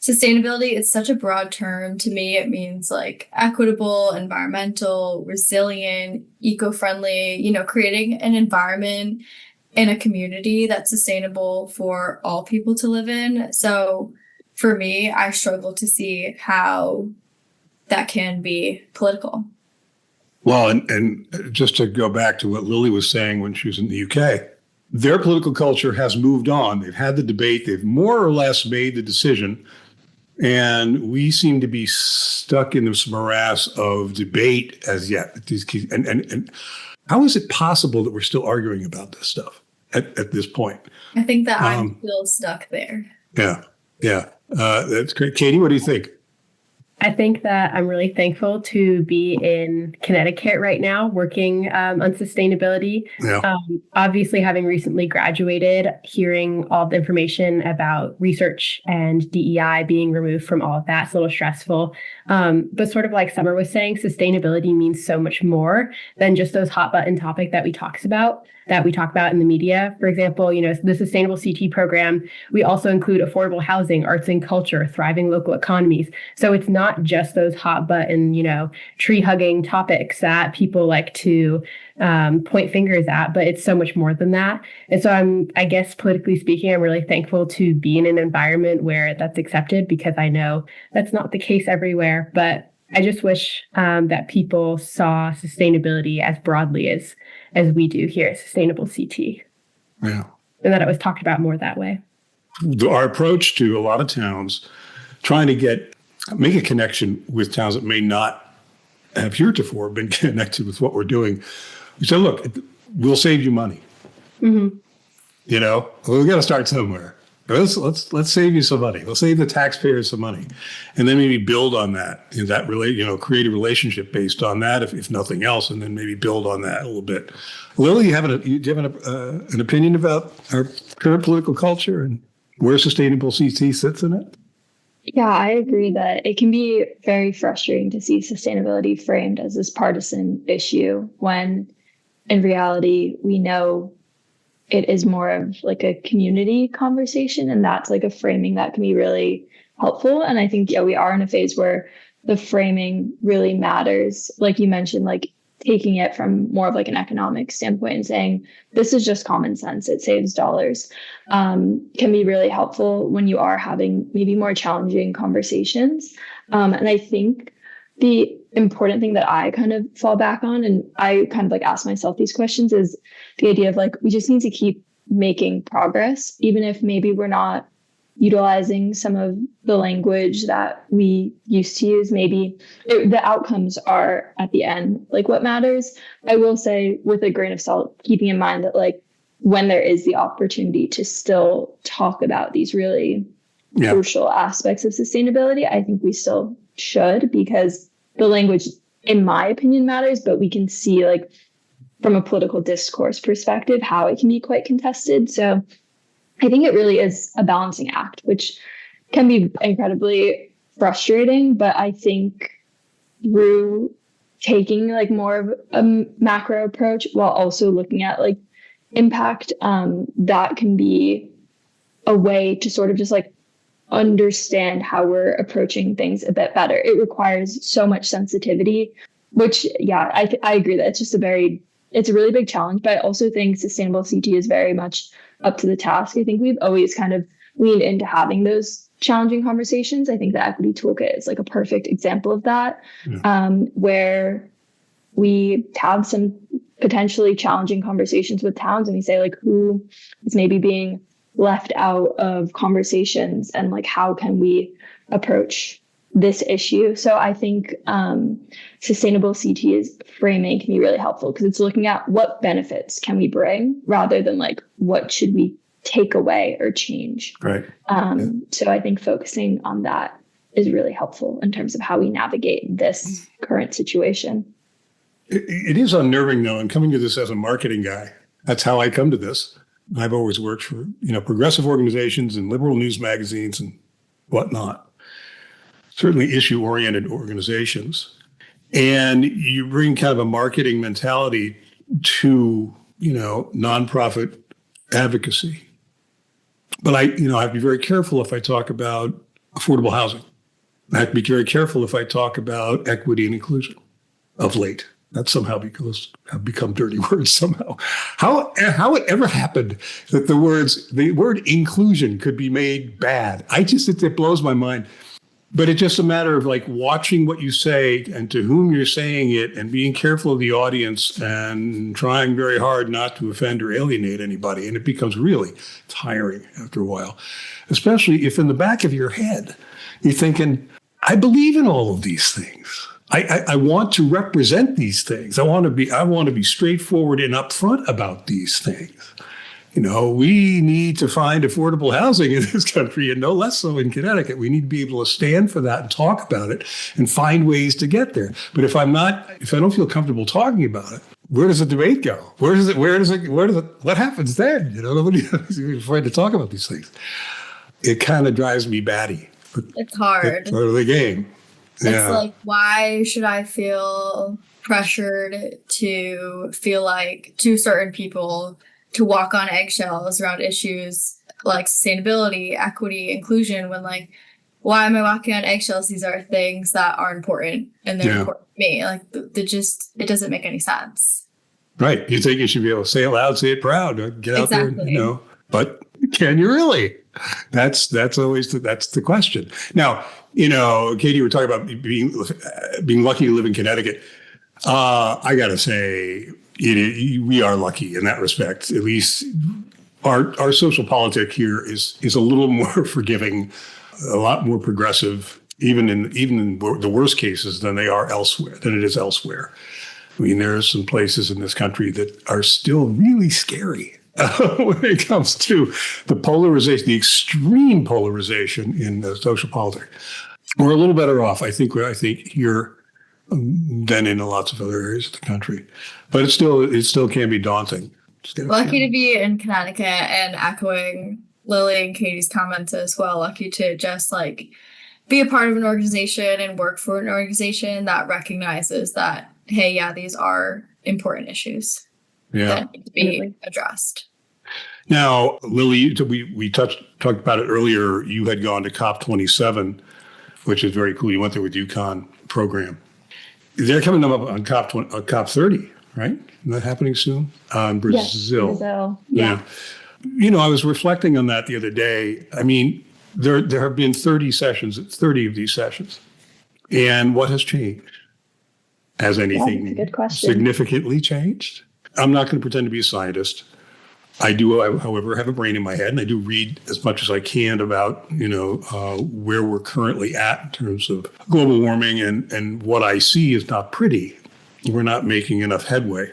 A: Sustainability is such a broad term. To me, it means like equitable, environmental, resilient, eco-friendly, creating an environment in a community that's sustainable for all people to live in. So for me, I struggle to see how that can be political.
B: Well, and just to go back to what Lilly was saying when she was in the UK, their political culture has moved on. They've had the debate. They've more or less made the decision. And we seem to be stuck in this morass of debate as yet. And how is it possible that we're still arguing about this stuff at this point?
A: I think that I'm still stuck there.
B: Yeah. That's great. Katie, what do you think?
D: I think that I'm really thankful to be in Connecticut right now working on sustainability.
B: Yeah.
D: Obviously, having recently graduated, hearing all the information about research and DEI being removed from all of that's a little stressful. But sort of like Summer was saying, sustainability means so much more than just those hot button topics that we talk about in the media. For example, the Sustainable CT program, we also include affordable housing, arts and culture, thriving local economies. So it's not just those hot button, tree hugging topics that people like to point fingers at, but it's so much more than that. And so I guess politically speaking, I'm really thankful to be in an environment where that's accepted, because I know that's not the case everywhere. But I just wish that people saw sustainability as broadly as we do here at Sustainable CT.
B: Yeah.
D: And that it was talked about more that way.
B: Our approach to a lot of towns, trying to make a connection with towns that may not have heretofore been connected with what we're doing. We said, look, we'll save you money. Mm-hmm. We got to start somewhere. Let's save you some money. We'll save the taxpayers some money, and then maybe build on that. Create a relationship based on that, if nothing else, and then maybe build on that a little bit. Lilly, do you have an opinion about our current political culture and where Sustainable CT sits in it?
C: Yeah, I agree that it can be very frustrating to see sustainability framed as this partisan issue when in reality, we know it is more of like a community conversation, and that's like a framing that can be really helpful. And I think, yeah, we are in a phase where the framing really matters. Like you mentioned, like taking it from more of like an economic standpoint and saying, this is just common sense, it saves dollars, can be really helpful when you are having maybe more challenging conversations. And I think the important thing that I kind of fall back on, and I kind of like ask myself these questions, is the idea of like, we just need to keep making progress, even if maybe we're not utilizing some of the language that we used to use. Maybe the outcomes are at the end, like what matters. I will say with a grain of salt, keeping in mind that like when there is the opportunity to still talk about these really crucial aspects of sustainability, I think we still should, because the language, in my opinion, matters, but we can see like from a political discourse perspective how it can be quite contested. So I think it really is a balancing act, which can be incredibly frustrating. But I think through taking like more of a macro approach while also looking at like impact, that can be a way to sort of just like understand how we're approaching things a bit better. It requires so much sensitivity, which, yeah, I agree that it's a really big challenge, but I also think sustainable CT is very much up to the task. I think we've always kind of leaned into having those challenging conversations. I think the equity toolkit is like a perfect example of that, where we have some potentially challenging conversations with towns and we say like, who is maybe being left out of conversations, and like how can we approach this issue? So I think sustainable CT's framing can be really helpful, because it's looking at what benefits can we bring rather than like what should we take away or change.
B: Right.
C: So I think focusing on that is really helpful in terms of how we navigate this current situation.
B: It is unnerving, though, and coming to this as a marketing guy, that's how I come to this. I've always worked for, progressive organizations and liberal news magazines and whatnot, certainly issue-oriented organizations. And you bring kind of a marketing mentality to, nonprofit advocacy. But I have to be very careful if I talk about affordable housing. I have to be very careful if I talk about equity and inclusion of late. That somehow have become dirty words somehow. How it ever happened that the word inclusion could be made bad? It blows my mind. But it's just a matter of like watching what you say and to whom you're saying it, and being careful of the audience and trying very hard not to offend or alienate anybody. And it becomes really tiring after a while, especially if in the back of your head you're thinking, I believe in all of these things. I want to represent these things. I want to be straightforward and upfront about these things. We need to find affordable housing in this country, and no less so in Connecticut. We need to be able to stand for that and talk about it and find ways to get there. But if I don't feel comfortable talking about it, where does the debate go? What happens then? Nobody's afraid to talk about these things. It kind of drives me batty.
A: It's hard.
B: It's part of the game.
A: It's like, why should I feel pressured to feel like to certain people to walk on eggshells around issues like sustainability, equity, inclusion, when like, why am I walking on eggshells? These are things that are important, and they're important to me. Like, it doesn't make any sense.
B: Right. You think you should be able to say it loud, say it proud, get out there, but can you really? That's always the question. Now, Katie, we're talking about being lucky to live in Connecticut. I got to say, we are lucky in that respect. At least our social politic here is a little more forgiving, a lot more progressive, even in the worst cases than it is elsewhere. I mean, there are some places in this country that are still really scary when it comes to the polarization, the extreme polarization in the social politics. We're a little better off, I think here than in lots of other areas of the country, but it still can be daunting.
A: Lucky to be in Connecticut, and echoing Lily and Katie's comments as well. Lucky to just like be a part of an organization and work for an organization that recognizes that, hey, yeah, these are important issues that need to be addressed.
B: Now, Lily, we talked about it earlier. You had gone to COP27, which is very cool. You went there with UConn program. They're coming up on COP30, right? Isn't that happening soon? In Brazil.
C: Yes, Brazil. Yeah.
B: I was reflecting on that the other day. I mean, there have been 30 of these sessions. And what has changed? Has anything
C: that's a good question.
B: significantly changed? I'm not going to pretend to be a scientist. I do, however, have a brain in my head, and I do read as much as I can about, where we're currently at in terms of global warming, and what I see is not pretty. We're not making enough headway,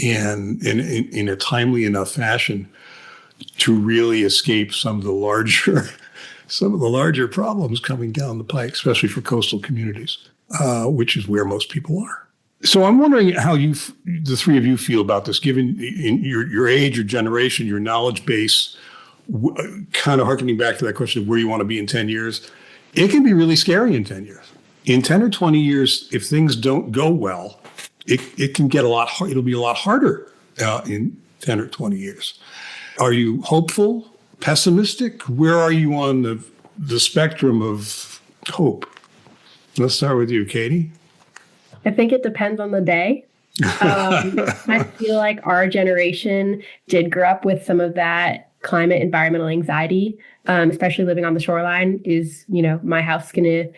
B: and in a timely enough fashion to really escape some of the larger problems coming down the pike, especially for coastal communities, which is where most people are. So I'm wondering how the three of you feel about this, given in your age, your generation, your knowledge base, kind of harkening back to that question of where you want to be in 10 years. It can be really scary in 10 years. In 10 or 20 years, if things don't go well, it can get it'll be a lot harder in 10 or 20 years. Are you hopeful, pessimistic? Where are you on the spectrum of hope? Let's start with you, Katie.
D: I think it depends on the day. I feel like our generation did grow up with some of that climate environmental anxiety, especially living on the shoreline. Is, my house going to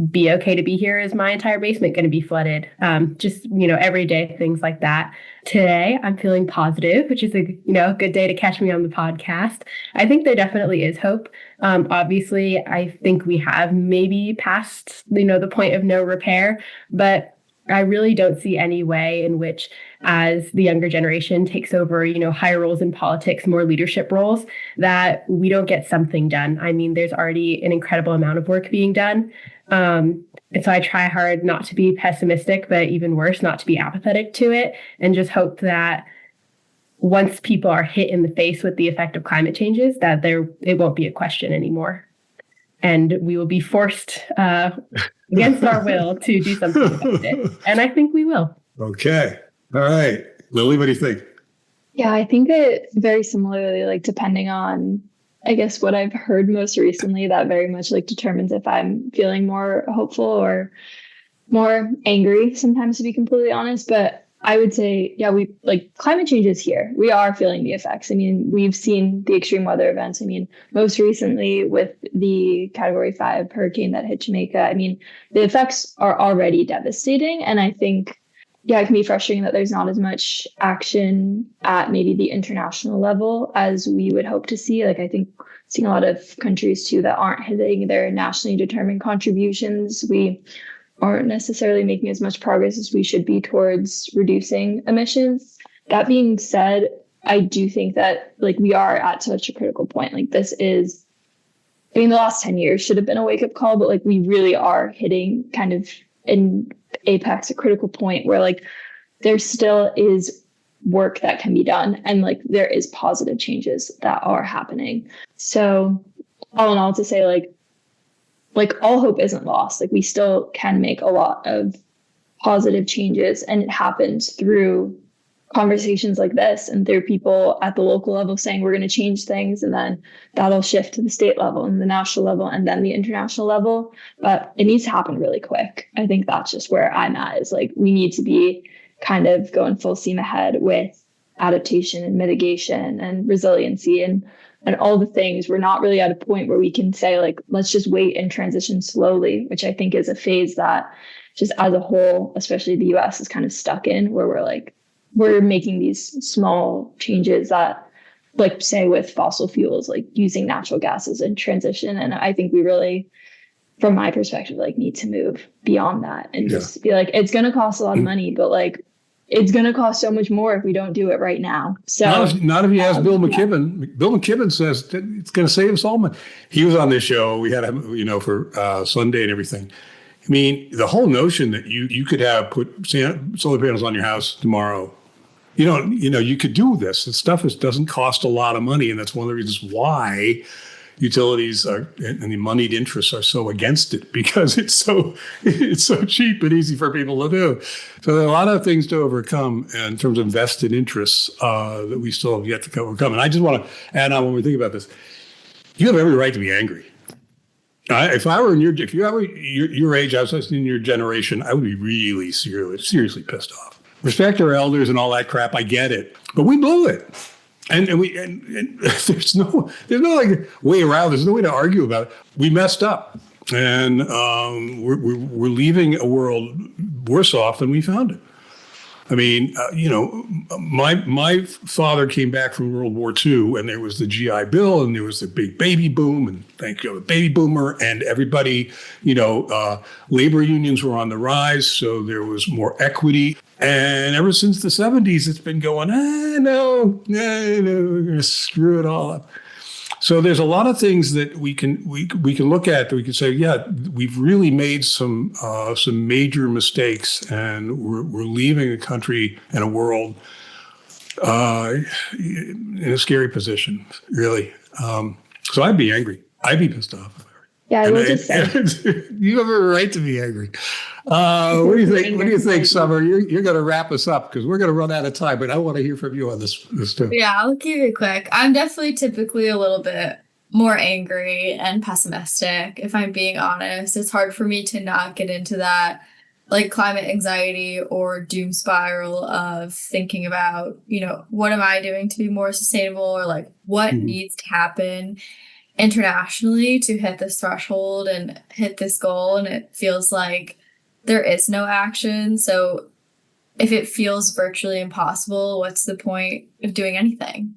D: be okay to be here? Is my entire basement going to be flooded? Just, everyday things like that. Today, I'm feeling positive, which is a good day to catch me on the podcast. I think there definitely is hope. Obviously, I think we have maybe passed, the point of no repair, but I really don't see any way in which, as the younger generation takes over, higher roles in politics, more leadership roles, that we don't get something done. I mean, there's already an incredible amount of work being done. And so I try hard not to be pessimistic, but even worse, not to be apathetic to it, and just hope that once people are hit in the face with the effect of climate changes, that it won't be a question anymore. And we will be forced against our will to do something about it. And I think we will. Okay.
B: All right. Lily, what do you think?
C: Yeah, I think that very similarly, depending on, I guess, what I've heard most recently, that very much determines if I'm feeling more hopeful or more angry sometimes, to be completely honest. But I would say, yeah, climate change is here. We are feeling the effects. I mean, we've seen the extreme weather events. I mean, most recently with the Category 5 hurricane that hit Jamaica, I mean, the effects are already devastating. And I think, yeah, it can be frustrating that there's not as much action at maybe the international level as we would hope to see. I think seeing a lot of countries too that aren't hitting their nationally determined contributions. We aren't necessarily making as much progress as we should be towards reducing emissions. That being said, I do think that we are at such a critical point. This is, I mean, the last 10 years should have been a wake-up call, but we really are hitting kind of an apex, a critical point where there still is work that can be done, and there is positive changes that are happening. So all in all, to say all hope isn't lost. We still can make a lot of positive changes, and it happens through conversations like this and through people at the local level saying we're going to change things, and then that'll shift to the state level and the national level and then the international level. But it needs to happen really quick. I think that's just where I'm at, is we need to be kind of going full steam ahead with adaptation and mitigation and resiliency and all the things. We're not really at a point where we can say let's just wait and transition slowly, which I think is a phase that just as a whole, especially the US, is kind of stuck in, where we're making these small changes that say with fossil fuels, using natural gases and transition. And I think we really, from my perspective, need to move beyond that and just be it's going to cost a lot of money, but it's going to cost so much more if we don't do it right now. So
B: not if you ask Bill McKibben. Yeah. Bill McKibben says that it's going to save us all money. He was on this show. We had him, for Sunday and everything. I mean, the whole notion that you could put solar panels on your house tomorrow. You could do this. This stuff doesn't cost a lot of money, and that's one of the reasons why utilities and the moneyed interests are so against it because it's so cheap and easy for people to do. So there are a lot of things to overcome in terms of vested interests that we still have yet to overcome. And I just want to add on when we think about this, you have every right to be angry. If you were your age, I was in your generation, I would be really seriously pissed off. Respect our elders and all that crap. I get it, but we blew it, and there's no like way around. There's no way to argue about it. We messed up, and we're leaving a world worse off than we found it. I mean, my father came back from World War II, and there was the GI Bill, and there was the big baby boom, and thank you, the baby boomer, and everybody, labor unions were on the rise, so there was more equity. And ever since the 70s, it's been going, no, we're going to screw it all up. So there's a lot of things that we can look at that we can say, yeah, we've really made some major mistakes, and we're leaving a country and a world in a scary position, really. So I'd be angry. I'd be pissed off.
C: Yeah, I will just say.
B: You have a right to be angry. What do you think? What do you think, Summer? You're going to wrap us up because we're going to run out of time, but I want to hear from you on this too.
A: Yeah, I'll keep it quick. I'm definitely typically a little bit more angry and pessimistic, if I'm being honest. It's hard for me to not get into that like climate anxiety or doom spiral of thinking about, what am I doing to be more sustainable, or like what needs to happen internationally to hit this threshold and hit this goal. And it feels like there is no action. So if it feels virtually impossible, what's the point of doing anything?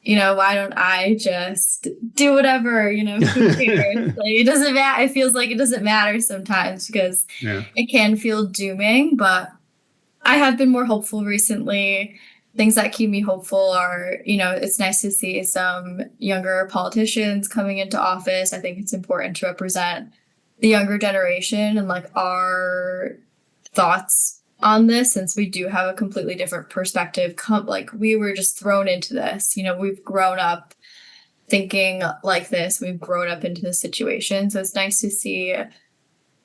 A: Why don't I just do whatever, who cares? Like, it doesn't matter. It feels like it doesn't matter sometimes because it can feel dooming, but I have been more hopeful recently. Things that keep me hopeful are, it's nice to see some younger politicians coming into office. I think it's important to represent the younger generation and like our thoughts on this, since we do have a completely different perspective. Like we were just thrown into this, we've grown up thinking like this. We've grown up into this situation. So it's nice to see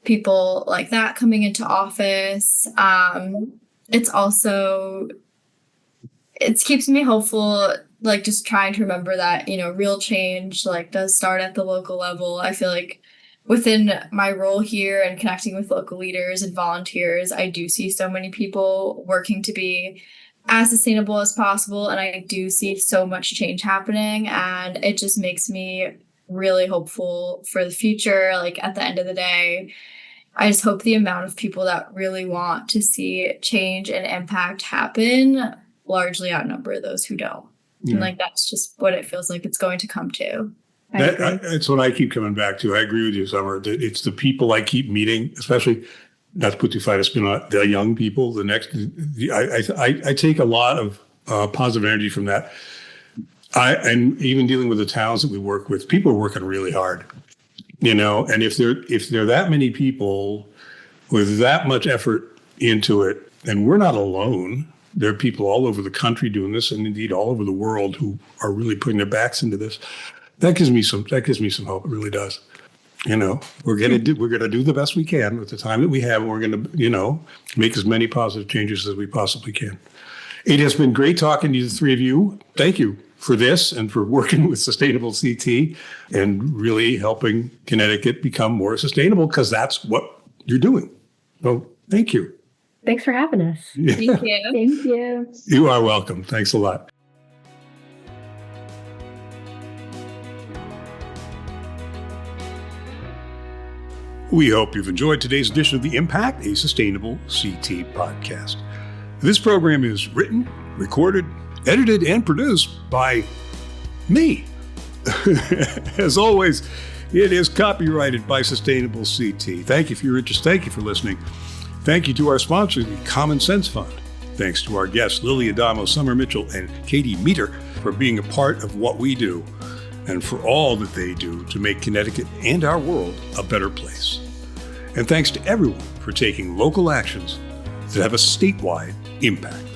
A: people like that coming into office. It's also... it keeps me hopeful, like just trying to remember that, real change like does start at the local level. I feel like within my role here and connecting with local leaders and volunteers, I do see so many people working to be as sustainable as possible. And I do see so much change happening, and it just makes me really hopeful for the future. Like at the end of the day, I just hope the amount of people that really want to see change and impact happen largely outnumber those who don't. Yeah. And like that's just what it feels like it's going to come to.
B: That's what I keep coming back to. I agree with you, Summer. It's the people I keep meeting, especially, not to put too fine a spin on it, the young people. I take a lot of positive energy from that. And even dealing with the towns that we work with, people are working really hard, and if there are that many people with that much effort into it, and we're not alone. There are people all over the country doing this, and indeed all over the world who are really putting their backs into this. That gives me some hope. It really does. We're gonna do the best we can with the time that we have, and we're gonna, make as many positive changes as we possibly can. It has been great talking to the three of you. Thank you for this and for working with Sustainable CT and really helping Connecticut become more sustainable, because that's what you're doing. So thank you.
D: Thanks for having us.
A: Thank you.
C: Thank you.
B: You are welcome. Thanks a lot. We hope you've enjoyed today's edition of The Impact, a Sustainable CT podcast. This program is written, recorded, edited, and produced by me. As always, it is copyrighted by Sustainable CT. Thank you for your interest. Thank you for listening. Thank you to our sponsor, the Common Sense Fund. Thanks to our guests, Lilly Adamo, Summer Mitchell, and Katie Meter, for being a part of what we do and for all that they do to make Connecticut and our world a better place. And thanks to everyone for taking local actions that have a statewide impact.